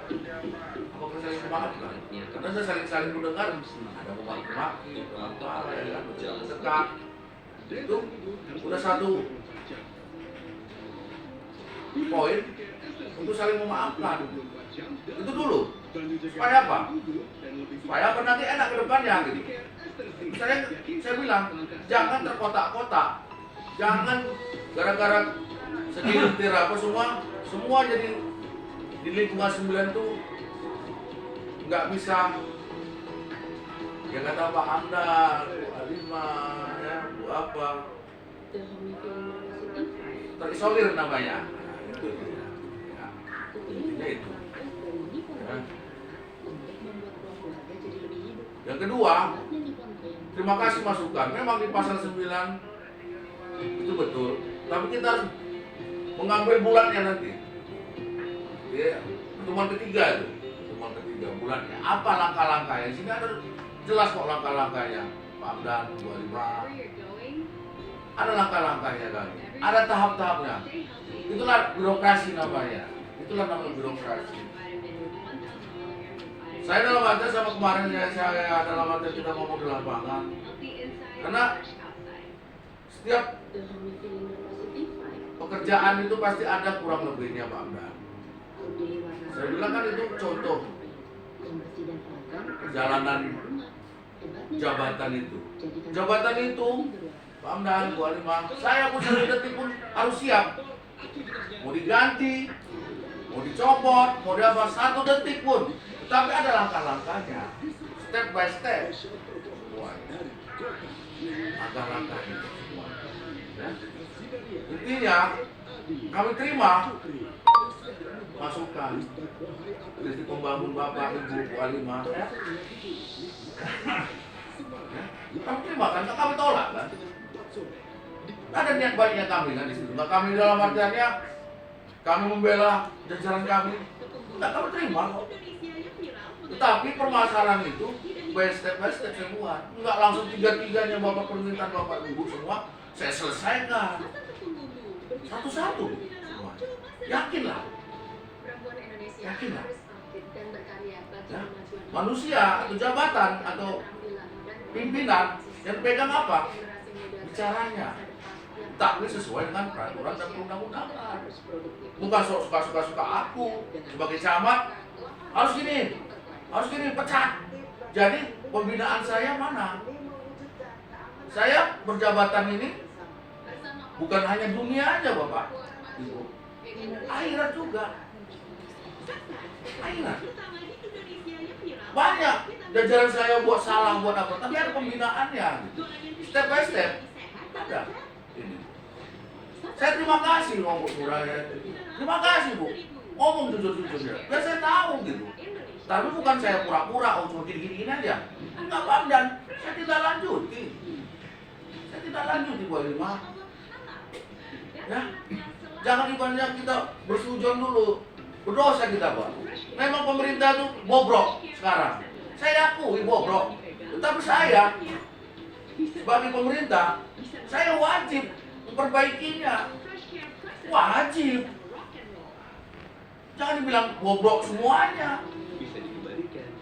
apakah saling memaafkan? Karena saya saling mendengar, ada memaafkan, apa ya, berjalan dekat. Itu udah satu poin untuk saling memaafkan. Itu dulu. Supaya apa? Supaya apa nanti enak ke depannya gitu. Saya bilang, jangan terkotak-kotak. Jangan gara-gara segelintir apa semua jadi di lingkungan 9 tuh nggak bisa. Ya kata Pak Hamdan, Bu Alima, ya Bu apa, terisolir namanya. Nah, itu ya. Intinya itu. Ya. Yang kedua, terima kasih masukan. Memang di pasal 9 itu betul, tapi kita harus mengambil bulannya nanti. Ya, pertemuan ketiga itu. cuma ke 3 bulan. Ya, apa langkah-langkahnya? Sini ada jelas kok langkah-langkahnya. Pak Amdan, Bu Halimah. Ada langkah-langkahnya kan. Ada tahap-tahapnya. Itulah birokrasi namanya. Itulah nama birokrasi. Saya dalam arti sama kemarin ya, saya dalam arti kita ngomong di lapangan. Karena setiap pekerjaan itu pasti ada kurang lebihnya Pak Amdan. Saya bilang kan itu contoh perjalanan jabatan itu. Jabatan itu Pak Amdan, Bu Halimah, saya pun 1 detik pun harus siap. Mau diganti, mau dicopot, mau diapa 1 detik pun. Tapi ada langkah-langkahnya, step by step. Langkah-langkahnya. Ya. Intinya kami terima masukan dari pembangun Bapak Ibu Bu Halimah. Ya. Kami terima kan, kami tolak kan. Ada niat baiknya kami kan di situ. Nah, kami dalam artiannya kami membela jajaran kami. Enggak, kami terima kok. Tetapi permasalahan itu by step saya buat. Enggak langsung 3-3-nya Bapak permintaan Bapak Ibu semua saya selesaikan. Satu-satu semua. Yakinlah. Yakinlah. Ya. Manusia atau jabatan atau pimpinan yang pegang apa? Bicaranya. Tapi sesuai dengan peraturan dan perundang-undangan. Bukan suka-suka aku sebagai camat harus gini, pecat. Jadi pembinaan saya mana? Saya berjabatan ini bukan hanya dunia aja Bapak Ibu, akhirat juga. Akhirat. Banyak jajaran saya buat salah, buat apa, tapi ada pembinaannya gitu. Step by step ada. Ini. Saya terima kasih loh Bu Suraya. Terima kasih Bu. Ngomong jujur-jujur ya. Biar saya tahu gitu. Tapi bukan saya pura-pura, cuma gini-gini aja. Enggak Pak Amdan, saya tidak lanjuti. Saya tidak lanjuti Bu Halimah. Ya. Jangan ibaratnya kita bersujon dulu. Berdosa kita Pak. Memang pemerintah itu bobrok sekarang. Saya akui bobrok. Tetapi saya sebagai pemerintah, saya wajib memperbaikinya. Wajib. Jangan dibilang bobrok semuanya.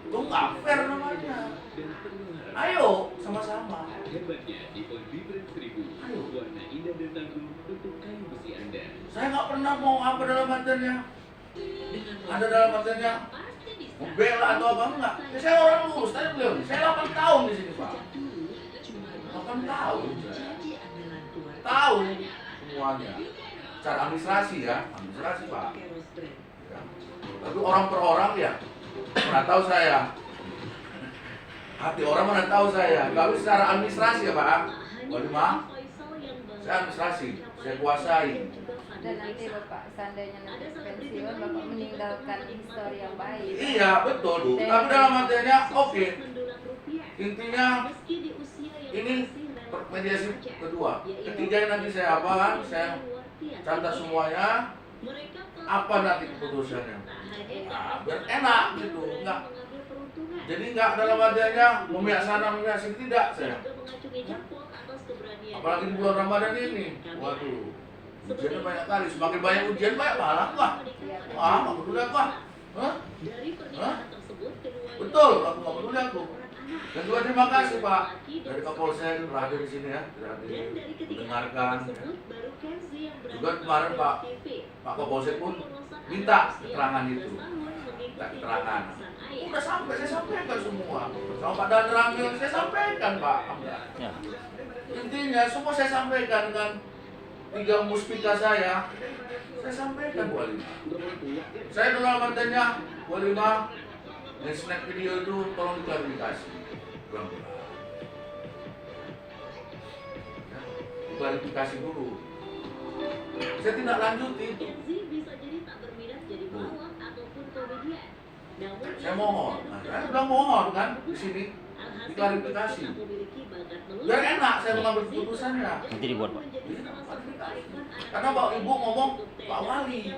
Itu nggak fair namanya. Ayo sama-sama. Ayo. Saya nggak pernah mau apa dalam artinya. Ada dalam artinya membela atau apa enggak. Ya, saya orang lurus, tanya beliau. Saya 8 tahun di sini Pak. 8 tahun. Tahu semuanya. Cara administrasi ya, administrasi Pak. Ya. Tapi orang per orang ya, mana tahu saya. Hati orang mana tahu saya. Tapi secara administrasi ya Pak. Halimah, saya administrasi, saya kuasai. Dan nanti Bapak seandainya nanti pensiun, Bapak meninggalkan histori yang baik. Iya betul Bu. Tapi dalam artinya oke. Intinya ini mediasi kedua. Ketiganya nanti saya apa kan? Saya catat semuanya. Apa nanti keputusannya? Nah, biar enak gitu. Enggak. Jadi enggak dalam artinya memihak sana memihak sini, tidak saya. Apalagi di bulan Ramadan ini. Waduh. Ujiannya banyak kali, semakin banyak ujian banyak pahala nggak? Wah, nggak peduli aku. Hah? Betul, aku nggak peduli aku. Dan juga terima kasih Pak dari Kapolsek hadir di sini ya, hadir mendengarkan. Ya. Juga kemarin Pak Kapolsek pun minta keterangan itu, minta keterangan. Udah sampai, saya sampaikan semua. Sama Pak Dan Ramil saya sampaikan Pak. Ya. Intinya semua saya sampaikan kan. 3 muspika saya sampaikan Bu Halimah. Saya dalam artinya Bu Halimah, snack video itu tolong diklarifikasi. Klarifikasi dulu. Saya tidak lanjuti itu. Saya mohon. Nah, saya bilang mohon kan di sini diklarifikasi. Biar enak saya mengambil keputusannya. Nanti dibuat Pak. Karena Pak Ibu ngomong Pak Wali.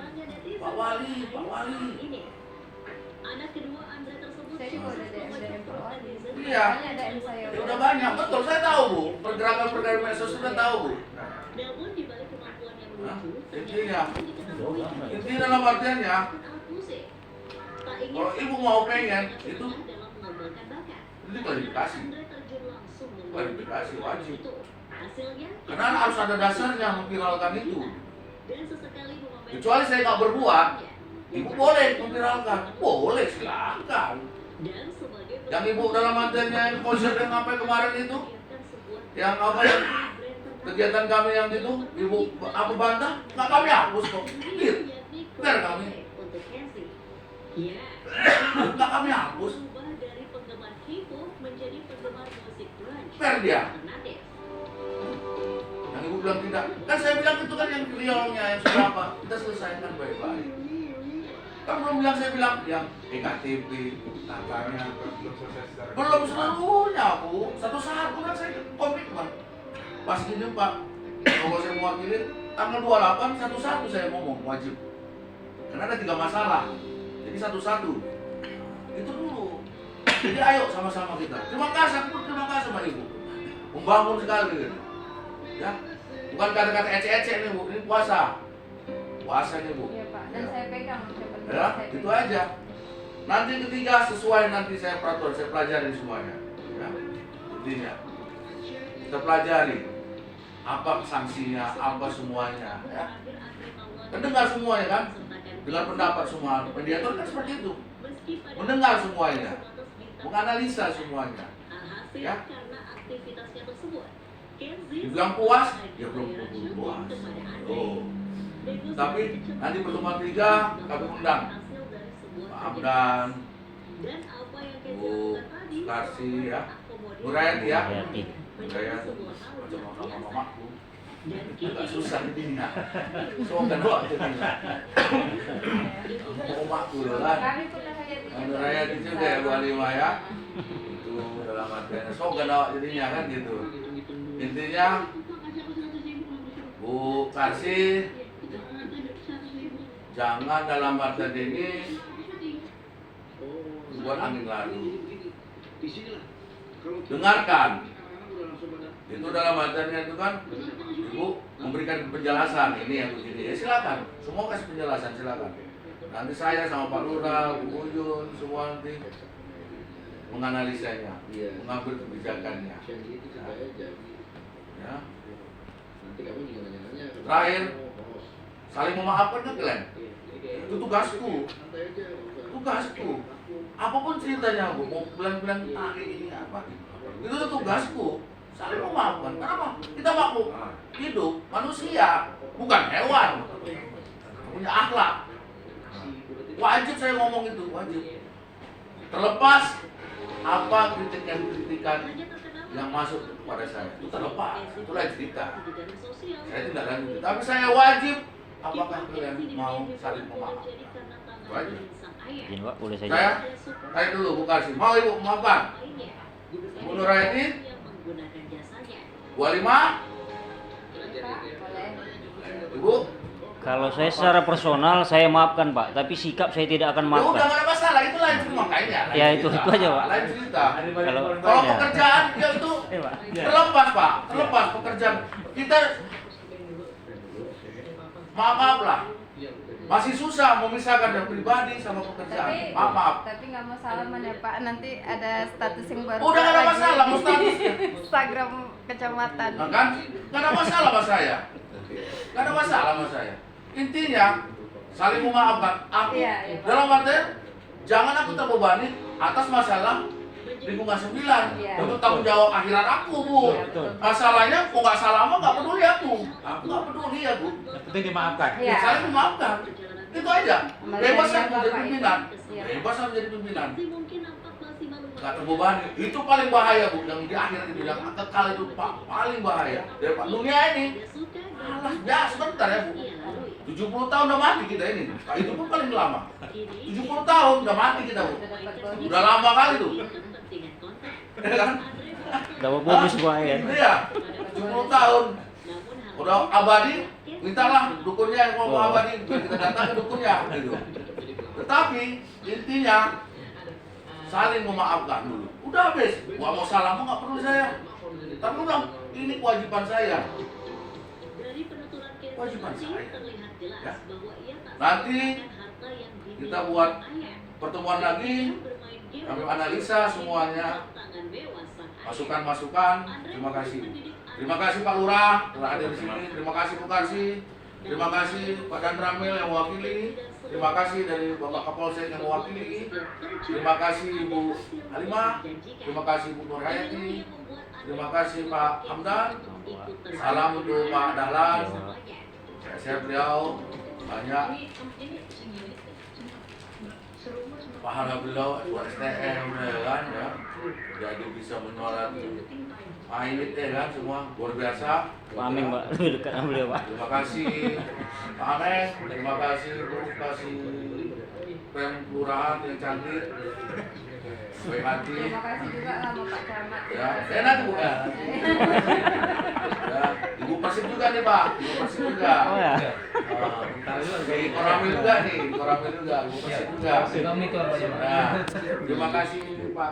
Anak kedua Andre tersebut Saya juga udah DM pro aja. Iya. Banyak DM saya. Ya udah banyak, betul, saya tahu Bu. Pergerakan medsos sudah tahu Bu. namun di balik kemampuan yang Nah, lucu intinya, diketahui intinya dalam artiannya, alat musik. Tak ingin kalau ibu mau pengen, itu dalam mengembangkan bakat. klarifikasi. Andre terjun langsung Klarifikasi wajib. itu. Hasilnya Karena harus ada dasarnya memviralkan itu. dan sesekali memamerkan Kecuali saya nggak berbuat, ibu boleh memviralkan. Boleh, silakan. dan sebagai Yang ibu dalam artiannya yang konser yang sampai kemarin itu, yang apa yang kegiatan kami yang itu, ibu apa bantah, nggak kami hapus kok. Biar kami, untuk Kenzie. Ya, nggak kami hapus. berubah dari penggemar K-pop menjadi penggemar musik grunge Biar dia. alternatif. Yang ibu bilang tidak, kan saya bilang itu kan yang realnya yang sudah apa, kita selesaikan baik-baik. Kan belum bilang, saya bilang yang EKTP, katanya belum seluruhnya Bu, satu-satu kan saya komitmen. Pas gini Pak, kalau saya mewakili tanggal 28 satu-satu saya ngomong wajib. Karena ada 3 masalah, jadi satu-satu. Itu dulu. Jadi ayo sama-sama kita. Terima kasih, aku terima kasih sama ibu. Membangun sekali gitu. Ya, bukan kata-kata ecek-ecek nih Bu, ini puasa. Puasa nih Bu. Iya Pak, dan saya pegang ucapan Ya, saya itu pegang. aja. Nanti ketiga sesuai nanti saya peraturan, saya pelajari semuanya. Ya, intinya kita pelajari apa sanksinya, apa semuanya. Ya. Mendengar semuanya kan, dengar pendapat semua. Mediator kan seperti itu, mendengar semuanya, menganalisa semuanya. Alhasil Ya. karena aktivitasnya tersebut, Kenzie Dibilang puas, ya belum berhasil tentu puas. kepada Andre. Oh. Tapi nanti pertemuan 3 kami undang Hasil dari sebuah Pak kajian Hamdan, dan apa yang Kenzie Bu lakukan tadi Karsi ya, mengakomodir Nurayati ya, Nurayati. Nurayati, macam mama-mamaku. dan Agak susah ini ya. Soalnya waktu ini. Mamaku kan. Kami pernah lihat di Nurayati juga ya Bu Alima ya. Itu dalam artiannya sogan awak jadinya kan gitu. Intinya Bu Karsi, jangan dalam artian ini buat angin lalu. Dengarkan. Itu dalam artiannya itu kan Ibu memberikan penjelasan ini yang begini. Ya silakan. Semua kasih penjelasan silakan. Nanti saya sama Pak Lurah, Bu Uyun, semua nanti menganalisanya, mengambil kebijakannya. Ya. Terakhir, saling memaafkan kan kalian? Itu tugasku. Tugasku. Apapun ceritanya, Bu, mau bilang-bilang ini apa? Itu tugasku. Saling memaafkan. Kenapa? Kita makhluk hidup, manusia, bukan hewan. Punya akhlak. Wajib saya ngomong itu, wajib. Terlepas apa kritikan yang masuk kepada saya, itu terlepas, itulah cerita. Saya tidak lanjut, tapi saya wajib. Apakah kalian mau saling memaafkan? Wajib. Izin Pak, boleh saya Saya, jawab? saya dulu Bu Karsi, mau Ibu memaafkan? Bu Nurayati, Bu Alima, Ibu. Kalau saya secara personal saya maafkan Pak, tapi sikap saya tidak akan Ya udah maafkan. nggak ada masalah, itu lain cerita makanya. lain Ya, cerita. itu aja, Pak. Lain cerita. Kalau Kalau pekerjaan ya itu Pak. terlepas Pak, terlepas pekerjaan kita. Maaf lah, masih susah memisahkan yang pribadi sama pekerjaan. Maaf. Tapi nggak mau salaman ya Pak, nanti ada status yang baru. Udah nggak ada lagi. masalah, mau status. Instagram kecamatan. Nah kan, nggak ada masalah sama saya. Nggak ada masalah sama saya. Intinya saling memaafkan. Aku Iya, iya, Pak. dalam artian jangan aku terbebani atas masalah lingkungan 9 Iya. untuk tanggung jawab akhirat aku Bu. Iya, betul. Masalahnya kok nggak salah mah nggak peduli aku. Aku nggak peduli ya Bu. Yang penting dimaafkan. Iya. Saling memaafkan. Itu aja. Amal Bebas jariah aku jadi Bapak pimpinan. itu. Iya. Bebas aku jadi pimpinan. mungkin nampak masih malu Nggak terbebani. Itu paling bahaya Bu. Yang di akhir itu yang kekal itu Pak paling bahaya. Daripada dunia ini. Alah, ya sebentar ya Bu. 70 tahun udah mati kita ini. Itu pun paling lama. 70 tahun udah mati kita Bu. Udah dapat bonus. Udah lama kali tuh. Ya kan? Udah bonus Pak ya. Iya. 70 tahun. Udah abadi, mintalah dukunnya yang mau abadi. Biar kita datang ke dukunnya gitu. Tetapi intinya saling memaafkan dulu. Udah habis, gua mau salah nggak perlu saya. Tapi udah, ini kewajiban saya. Dari penuturan Kewajiban Kevin saya. terlihat jelas Ya. bahwa ia tak Nanti segan harta yang dimiliki kita buat ayah. pertemuan lagi, Bermain game kami dengan analisa semuanya, tangan mewah sang ayah. masukan-masukan. Terima kasih. Terima kasih Pak Lurah telah hadir di sini. Terima kasih Bu Karsi. Terima kasih Pak Dandramil yang mewakili. Terima kasih dari Bapak Kapolsek yang mewakili. Terima kasih Ibu Halimah. Terima kasih Bu Nurhayati. Terima kasih Pak Hamdan. Salam untuk Pak Dahlan. Sehat beliau banyak. Pahala beliau buat STM ya kan ya. Jadi bisa menyuarakan Aibit ya kan semua luar biasa. Pak Ameng Pak, lebih dekat sama beliau Pak. Terima kasih Pak Ameng, terima kasih Bu kasih Pem Kelurahan yang cantik. Baik hati. Terima kasih juga sama Pak Camat. Ya, enak Bu ya. Ya, Ibu Persib juga nih Pak, Ibu Persib juga. Oh ya. Di Koramil juga nih, Koramil juga, Ibu Persib juga. Sudah monitor Pak Jamal. Nah, terima kasih Pak.